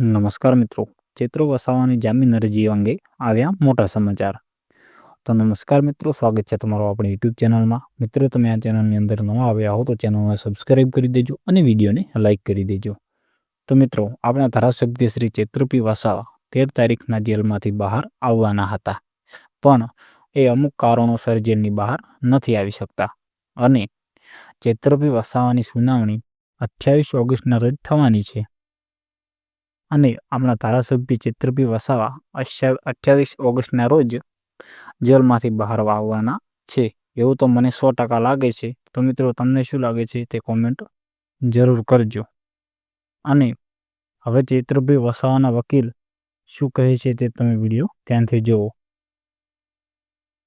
નમસ્કાર મિત્રો, ચૈત્ર વસાવાની જામીન અરજી અંગે આવ્યા મોટા સમાચાર. તો નમસ્કાર મિત્રો, સ્વાગત છે તમારો આપણી યુટ્યુબ ચેનલમાં. મિત્રો, તમે આ ચેનલની અંદર નવા આવ્યા હો તો ચેનલને સબસ્ક્રાઈબ કરી દેજો અને વિડીયોને લાઇક કરી દેજો. તો મિત્રો, આપણા ધારાસભ્ય શ્રી ચૈત્રપી વસાવા 13 તારીખના જેલમાંથી બહાર આવવાના હતા, પણ એ અમુક કારણોસર જેલની બહાર નથી આવી શકતા અને ચૈત્રપી વસાવાની સુનાવણી 28 ઓગસ્ટના રોજ થવાની છે. અને આપણા ધારાસભ્ય ચૈત્રપી વસાવા 28 ઓગસ્ટના રોજ જેલમાંથી બહાર આવવાના છે એવું તો મને 100% લાગે છે. તો મિત્રો, તમને શું લાગે છે તે કોમેન્ટ જરૂર કરજો. અને હવે ચૈત્રપી વસાવાના વકીલ શું કહે છે તે તમે વિડીયો ધ્યાનથી જુઓ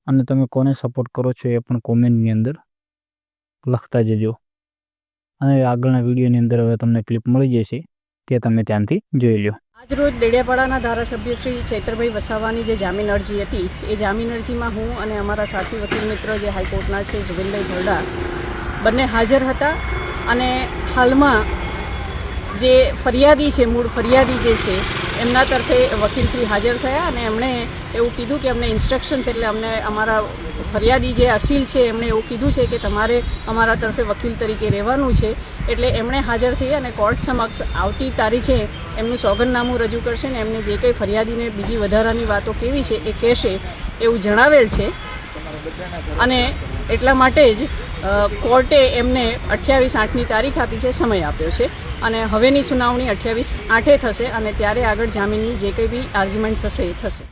અને તમે કોને સપોર્ટ કરો છો એ પણ કોમેન્ટની અંદર લખતા જજો. અને આગળના વિડીયોની અંદર હવે તમને ક્લિપ મળી જશે, તે તમે ધ્યાનથી જોઈ લો. આજરોજ દેડિયાપાડાના ધારાસભ્ય શ્રી ચૈત્રભાઈ વસાવાની જે જામીન અરજી હતી, એ જામીન અરજીમાં હું અને અમારા સાથી વકીલ મિત્ર જે હાઈકોર્ટના છે જુગલભાઈ ભરડા બંને હાજર હતા. અને હાલમાં જે ફરિયાદી છે, મૂળ ફરિયાદી જે છે, એમના તરફે વકીલશ્રી હાજર થયા અને એમણે એવું કીધું કે અમને ઇન્સ્ટ્રક્શન્સ, એટલે અમને અમારા ફરિયાદી જે અસીલ છે એમણે એવું કીધું છે કે તમારે અમારા તરફે વકીલ તરીકે રહેવાનું છે. એટલે એમણે હાજર થઈ અને કોર્ટ સમક્ષ આવતી તારીખે એમનું સોગંદનામું રજૂ કરશે ને એમને જે કંઈ ફરિયાદીને બીજી વધારાની વાતો કેવી છે એ કહેશે એવું જણાવેલ છે. અને એટલા માટે જ કોર્ટે એમને 28/8ની તારીખ આપી છે, સમય આપ્યો છે. અને હવેની સુનાવણી 28/8 થશે અને ત્યારે આગળ જામીનની જે કંઈ બી આર્ગ્યુમેન્ટ્સ હશે એ થશે.